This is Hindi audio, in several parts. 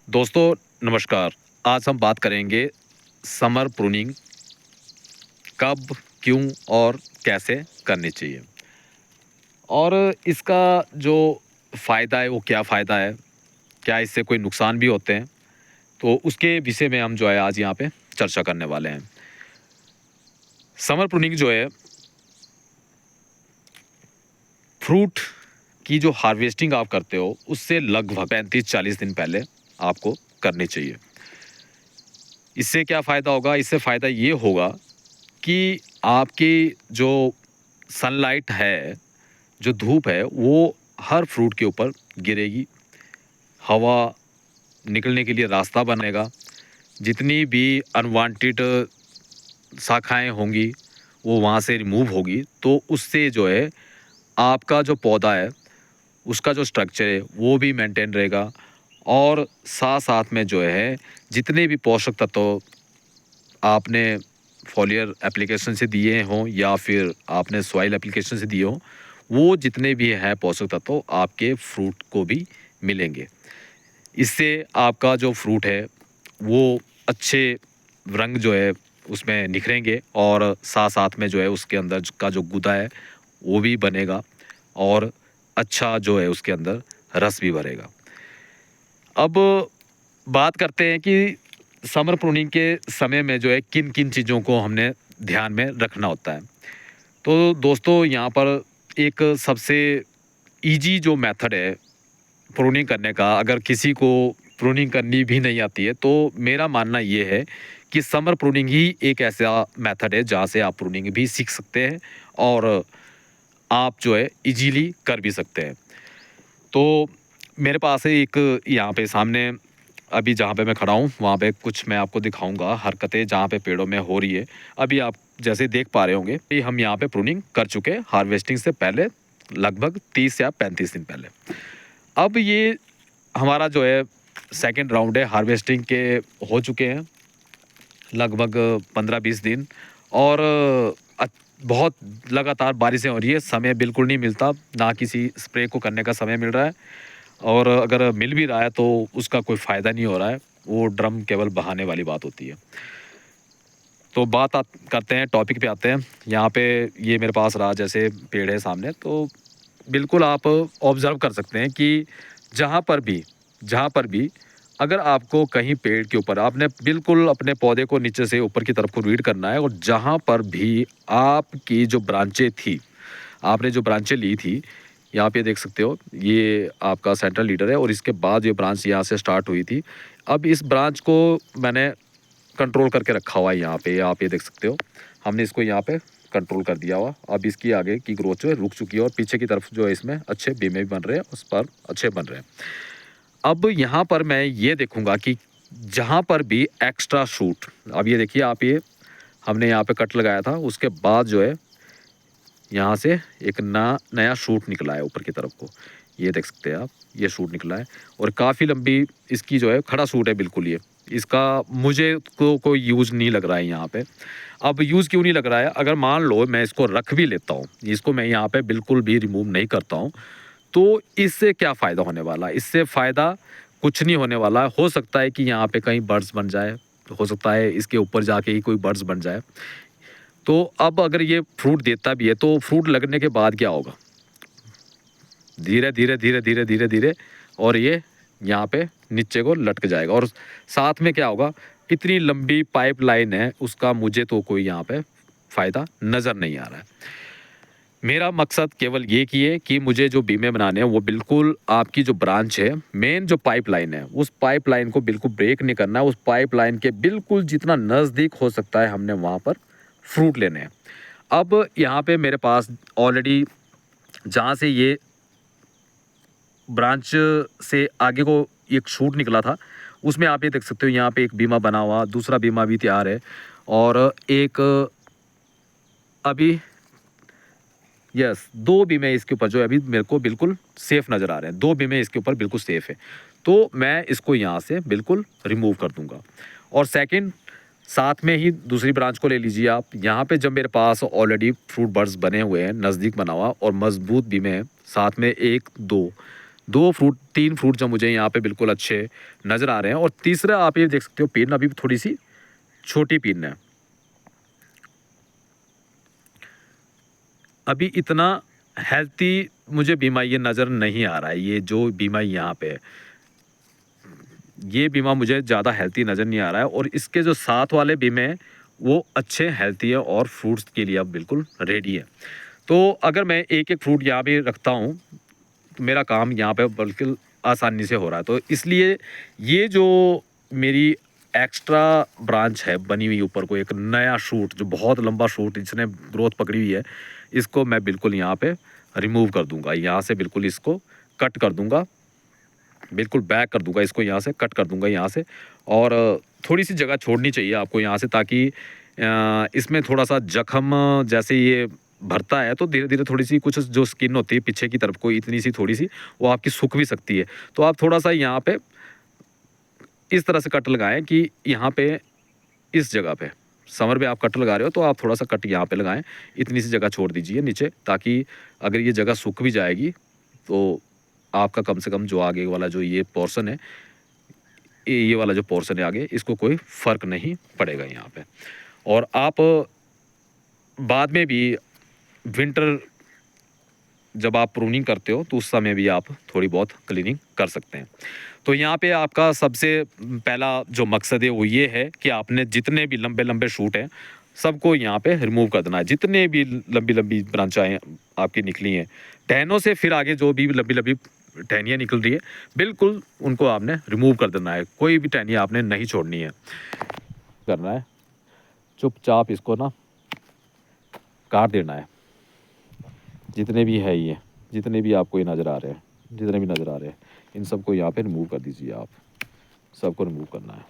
दोस्तों नमस्कार। आज हम बात करेंगे समर प्रूनिंग कब, क्यों और कैसे करनी चाहिए और इसका जो फ़ायदा है वो क्या फ़ायदा है, क्या इससे कोई नुकसान भी होते हैं, तो उसके विषय में हम जो है आज यहाँ पे चर्चा करने वाले हैं। समर प्रूनिंग जो है फ्रूट की जो हार्वेस्टिंग आप करते हो उससे लगभग 35-40 दिन पहले आपको करनी चाहिए। इससे क्या फ़ायदा होगा? इससे फ़ायदा ये होगा कि आपकी जो सनलाइट है, जो धूप है, वो हर फ्रूट के ऊपर गिरेगी, हवा निकलने के लिए रास्ता बनेगा, जितनी भी अनवांटेड शाखाएँ होंगी, वो वहाँ से रिमूव होगी, तो उससे जो है आपका जो पौधा है, उसका जो स्ट्रक्चर है, वो भी मेंटेन रहेगा और साथ-साथ में जो है, जितने भी पोषक तत्व आपने फॉलियर एप्लीकेशन से दिए हों या फिर आपने सॉइल एप्लीकेशन से दिए हों, वो जितने भी हैं पोषक तत्व आपके फ्रूट को भी मिलेंगे। इससे आपका जो फ्रूट है वो अच्छे रंग जो है उसमें निखरेंगे और साथ-साथ में जो है उसके अंदर का जो गूदा है वो भी बनेगा और अच्छा जो है उसके अंदर रस भी भरेगा। अब बात करते हैं कि समर प्रूनिंग के समय में जो है किन-किन चीज़ों को हमने ध्यान में रखना होता है। तो दोस्तों यहाँ पर एक सबसे ईज़ी जो मेथड है प्रूनिंग करने का, अगर किसी को प्रूनिंग करनी भी नहीं आती है तो मेरा मानना ये है कि समर प्रूनिंग ही एक ऐसा मेथड है जहाँ से आप प्रूनिंग भी सीख सकते हैं और आप जो है ईज़िली कर भी सकते हैं। तो मेरे पास है एक यहाँ पे सामने अभी जहाँ पे मैं खड़ा हूँ, वहाँ पे कुछ मैं आपको दिखाऊँगा हरकतें जहाँ पे पेड़ों में हो रही है। अभी आप जैसे देख पा रहे होंगे कि हम यहाँ पे प्रूनिंग कर चुके हैं हार्वेस्टिंग से पहले, लगभग 30 या 35 दिन पहले। अब ये हमारा जो है सेकंड राउंड है हार्वेस्टिंग के, हो चुके हैं लगभग 15-20 दिन और अ, बहुत लगातार बारिशें हो रही है, समय बिल्कुल नहीं मिलता, ना किसी स्प्रे को करने का समय मिल रहा है और अगर मिल भी रहा है तो उसका कोई फ़ायदा नहीं हो रहा है, वो ड्रम केवल बहाने वाली बात होती है। तो बात करते हैं, टॉपिक पे आते हैं। यहाँ पे ये मेरे पास रहा जैसे पेड़ है सामने, तो बिल्कुल आप ऑब्ज़र्व कर सकते हैं कि जहाँ पर भी अगर आपको कहीं पेड़ के ऊपर आपने बिल्कुल अपने पौधे को नीचे से ऊपर की तरफ को रीड करना है और जहाँ पर भी आपकी जो ब्रांचें थी, आपने जो ब्रांचें ली थी, यहाँ पे देख सकते हो, ये आपका सेंट्रल लीडर है और इसके बाद ये ब्रांच यहाँ से स्टार्ट हुई थी। अब इस ब्रांच को मैंने कंट्रोल करके रखा हुआ है यहाँ पे, आप ये देख सकते हो। हमने इसको यहाँ पे कंट्रोल कर दिया हुआ। अब इसकी आगे की ग्रोथ जो है रुक चुकी है और पीछे की तरफ जो है इसमें अच्छे बीमे भी बन रहे हैं, उस पर अच्छे बन रहे हैं। अब यहाँ पर मैं ये देखूँगा कि जहाँ पर भी एक्स्ट्रा शूट, अब ये देखिए आप, ये हमने यहाँ पे कट लगाया था, उसके बाद जो है यहाँ से एक नया शूट निकला है ऊपर की तरफ को। ये देख सकते हैं आप, ये शूट निकला है और काफ़ी लंबी इसकी जो है खड़ा शूट है बिल्कुल ये। इसका मुझे को कोई यूज़ नहीं लग रहा है यहाँ पे। अब यूज़ क्यों नहीं लग रहा है? अगर मान लो मैं इसको रख भी लेता हूँ, इसको मैं यहाँ पे बिल्कुल भी रिमूव नहीं करता हूँ, तो इससे क्या फ़ायदा होने वाला है? इससे फ़ायदा कुछ नहीं होने वाला है। हो सकता है कि यहाँ पे कहीं बर्ड्स बन जाए, हो सकता है इसके ऊपर जाके ही कोई बर्ड्स बन जाए। तो अब अगर ये फ्रूट देता भी है तो फ्रूट लगने के बाद क्या होगा? धीरे धीरे धीरे धीरे धीरे धीरे और ये यहाँ पे नीचे को लटक जाएगा और साथ में क्या होगा, इतनी लंबी पाइपलाइन है, उसका मुझे तो कोई यहाँ पे फ़ायदा नज़र नहीं आ रहा है। मेरा मकसद केवल ये कि है कि मुझे जो बीमे बनाने हैं वो बिल्कुल आपकी जो ब्रांच है, मेन जो पाइपलाइन है, उस पाइपलाइन को बिल्कुल ब्रेक नहीं करना है। उस पाइपलाइन के बिल्कुल जितना नज़दीक हो सकता है हमने वहाँ पर फ्रूट लेने हैं। अब यहाँ पे मेरे पास ऑलरेडी जहाँ से ये ब्रांच से आगे को एक शूट निकला था, उसमें आप ये देख सकते हो यहाँ पे एक बीमा बना हुआ, दूसरा बीमा भी तैयार है और एक अभी यस 2 बीमे इसके ऊपर जो है अभी मेरे को बिल्कुल सेफ नज़र आ रहे हैं। 2 बीमे इसके ऊपर बिल्कुल सेफ है। तो मैं इसको यहाँ से बिल्कुल रिमूव कर दूँगा और सेकंड, साथ में ही दूसरी ब्रांच को ले लीजिए आप। यहाँ पे जब मेरे पास ऑलरेडी फ्रूट बर्ड्स बने हुए हैं, नज़दीक बना हुआ और मज़बूत बीमे हैं, साथ में 1, 2 2 फ्रूट 3 फ्रूट जो मुझे यहाँ पे बिल्कुल अच्छे नज़र आ रहे हैं, और तीसरा आप ये देख सकते हो पिन अभी थोड़ी-सी छोटी पिन है। अभी इतना हेल्थी मुझे बीमा ये नज़र नहीं आ रहा है, ये जो बीमा यहाँ पे है। ये बीमा मुझे ज़्यादा हेल्थी नज़र नहीं आ रहा है, और इसके जो साथ वाले बीमे हैं, वो अच्छे हेल्थी है और फ्रूट्स के लिए अब बिल्कुल रेडी है। तो अगर मैं एक-एक फ्रूट यहाँ पे रखता हूँ, तो मेरा काम यहाँ पे बिल्कुल आसानी से हो रहा है। तो इसलिए ये जो मेरी एक्स्ट्रा ब्रांच है बनी हुई ऊपर को, एक नया शूट जो बहुत लंबा शूट जिसने ग्रोथ पकड़ी हुई है, इसको मैं बिल्कुल यहाँ पे रिमूव कर दूँगा। यहाँ से बिल्कुल इसको कट कर दूँगा, बिल्कुल बैक कर दूँगा इसको, यहाँ से कट कर दूँगा यहाँ से, और थोड़ी-सी जगह छोड़नी चाहिए आपको यहाँ से, ताकि इसमें थोड़ा-सा जख्म जैसे ये भरता है तो धीरे-धीरे थोड़ी-सी कुछ जो स्किन होती है पीछे की तरफ को इतनी-सी थोड़ी-सी वो आपकी सूख भी सकती है। तो आप थोड़ा-सा यहाँ पे इस तरह से कट लगाएँ कि यहाँ पे इस जगह पे, समर में आप कट लगा रहे हो तो आप थोड़ा-सा कट यहाँ पे लगाएँ, इतनी-सी जगह छोड़ दीजिए नीचे, ताकि अगर ये जगह सूख भी जाएगी तो आपका कम से कम जो आगे वाला जो ये पोर्शन है, ये वाला जो पोर्शन है आगे, इसको कोई फ़र्क नहीं पड़ेगा यहाँ पे। और आप बाद में भी विंटर जब आप प्रूनिंग करते हो तो उस समय भी आप थोड़ी बहुत क्लीनिंग कर सकते हैं। तो यहाँ पे आपका सबसे पहला जो मकसद है वो ये है कि आपने जितने भी लंबे-लंबे शूट हैं, सबको यहाँ पे रिमूव कर देना है। जितने भी लंबी-लंबी ब्रांचाएँ आपकी निकली हैं, टहनियों से फिर आगे जो भी लंबी-लंबी टहनियाँ निकल रही है, बिल्कुल उनको आपने रिमूव कर देना है। कोई भी टहनियाँ आपने नहीं छोड़नी है। करना है, चुपचाप इसको ना काट देना है। जितने भी है ये, जितने भी आपको ये नज़र आ रहे हैं, जितने भी नज़र आ रहे हैं, इन सबको यहाँ पे रिमूव कर दीजिए आप। सबको रिमूव करना है।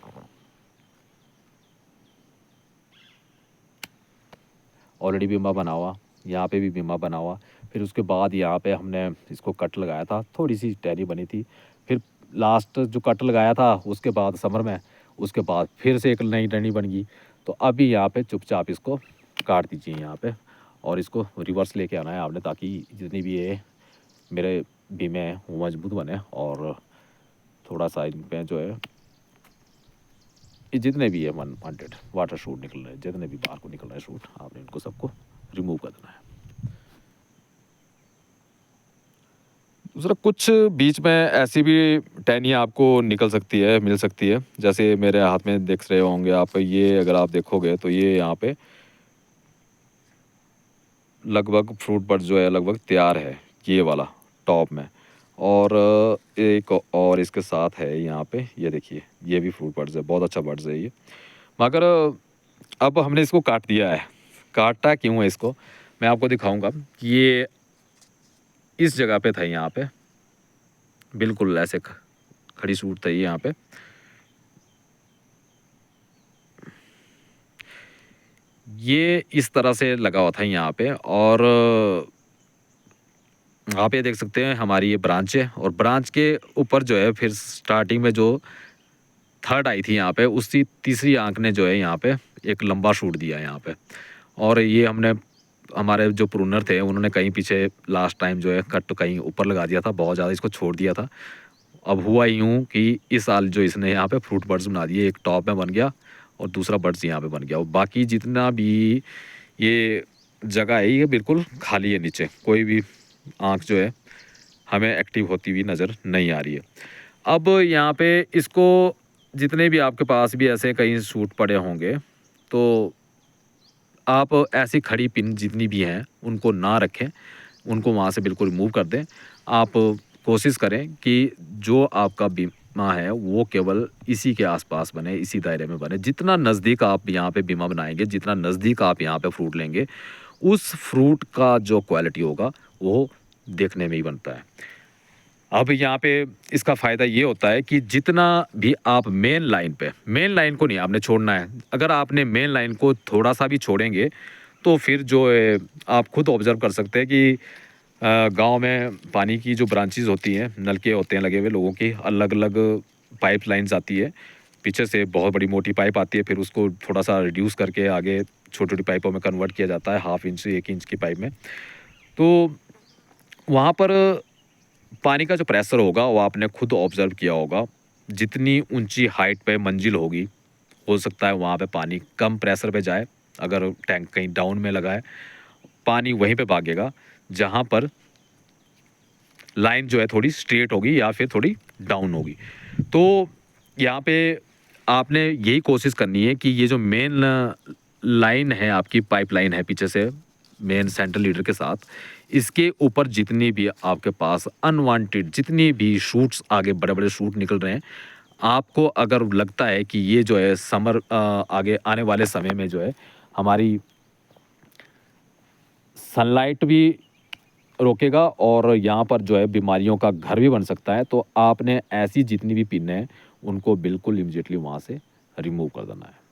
ऑलरेडी बीमा बना हुआ, यहाँ पे भी बीमा बना हुआ। फिर उसके बाद यहाँ पे हमने इसको कट लगाया था, थोड़ी-सी टहनी बनी थी। फिर लास्ट जो कट लगाया था उसके बाद समर में, उसके बाद फिर से एक नई टहनी बन गई। तो अभी यहाँ पे चुपचाप इसको काट दीजिए यहाँ पे, और इसको रिवर्स लेके आना है आपने, ताकि जितनी भी ये मेरे बीमे हैं वो मजबूत बने, और थोड़ा-सा इनमें जो है ये जितने भी है अनवांटेड वाटर शूट निकल रहे हैं, जितने भी बाहर को निकल रहे हैं शूट, आपने इनको सबको रिमूव कर देना है। दूसरा, कुछ बीच में ऐसी भी टहनियाँ आपको निकल सकती है, मिल सकती है। जैसे मेरे हाथ में देख रहे होंगे आप, ये अगर आप देखोगे तो ये यहाँ पे लगभग फ्रूट बड जो है लगभग तैयार है, ये वाला टॉप में। और एक और इसके साथ है यहाँ पे, ये देखिए, ये भी फ्रूट बड्स है, बहुत अच्छा बड्स है ये। मगर अब हमने इसको काट दिया है। काटा क्यों है इसको, मैं आपको दिखाऊँगा। ये इस जगह पे था यहाँ पे, बिल्कुल ऐसे खड़ी सूट था ये यहाँ पे। ये इस तरह से लगा हुआ था यहाँ पे, और आप ये देख सकते हैं हमारी ये ब्रांच है, और ब्रांच के ऊपर जो है फिर स्टार्टिंग में जो थर्ड आई थी यहाँ पे, उसी तीसरी आंख ने जो है यहाँ पे एक लंबा शूट दिया है यहाँ पे। और ये हमने, हमारे जो प्रूनर थे उन्होंने कहीं पीछे लास्ट टाइम जो है कट कहीं ऊपर लगा दिया था, बहुत ज़्यादा इसको छोड़ दिया था। अब हुआ यूँ कि इस साल जो इसने यहाँ पे फ्रूट बड्स बना दिए, एक टॉप में बन गया और दूसरा बड्स यहाँ पे बन गया, और बाकी जितना भी ये जगह है ये बिल्कुल खाली है नीचे, कोई भी आँख जो है हमें एक्टिव होती हुई नज़र नहीं आ रही है। अब यहाँ पे इसको, जितने भी आपके पास भी ऐसे कहीं सूट पड़े होंगे, तो आप ऐसी खड़ी पिन जितनी भी हैं उनको ना रखें, उनको वहाँ से बिल्कुल रिमूव कर दें। आप कोशिश करें कि जो आपका बीमा है वो केवल इसी के आसपास बने, इसी दायरे में बने। जितना नज़दीक आप यहाँ पे बीमा बनाएँगे, जितना नज़दीक आप यहाँ पे फ्रूट लेंगे, उस फ्रूट का जो क्वालिटी होगा वो देखने में ही बनता है। अब यहाँ पे इसका फ़ायदा ये होता है कि जितना भी आप मेन लाइन को नहीं आपने छोड़ना है। अगर आपने मेन लाइन को थोड़ा-सा भी छोड़ेंगे, तो फिर जो है आप खुद ऑब्ज़र्व कर सकते हैं कि गाँव में पानी की जो ब्रांचेज़ होती हैं, नलके होते हैं लगे हुए लोगों की, अलग-अलग पाइपलाइन्स आती है। पीछे से बहुत बड़ी मोटी पाइप आती है, फिर उसको थोड़ा-सा रिड्यूस करके आगे छोटी-छोटी पाइपों में कन्वर्ट किया जाता है, हाफ इंच से 1 इंच की पाइप में। तो वहाँ पर पानी का जो प्रेशर होगा वो आपने खुद ऑब्जर्व किया होगा। जितनी ऊंची हाइट पे मंजिल होगी, हो सकता है वहाँ पे पानी कम प्रेशर पे जाए। अगर टैंक कहीं डाउन में लगा है, पानी वहीं पे भागेगा जहाँ पर लाइन जो है थोड़ी स्ट्रेट होगी या फिर थोड़ी डाउन होगी। तो यहाँ पे आपने यही कोशिश करनी है कि ये जो मेन लाइन है, आपकी पाइपलाइन है पीछे से मेन सेंट्रल लीडर के साथ, इसके ऊपर जितनी भी आपके पास अनवांटेड जितनी भी शूट्स आगे बड़े-बड़े शूट निकल रहे हैं, आपको अगर लगता है कि ये जो है समर आगे आने वाले समय में जो है हमारी सनलाइट भी रोकेगा और यहाँ पर जो है बीमारियों का घर भी बन सकता है, तो आपने ऐसी जितनी भी पिन है, उनको बिल्कुल इमीडिएटली वहाँ से रिमूव कर देना है।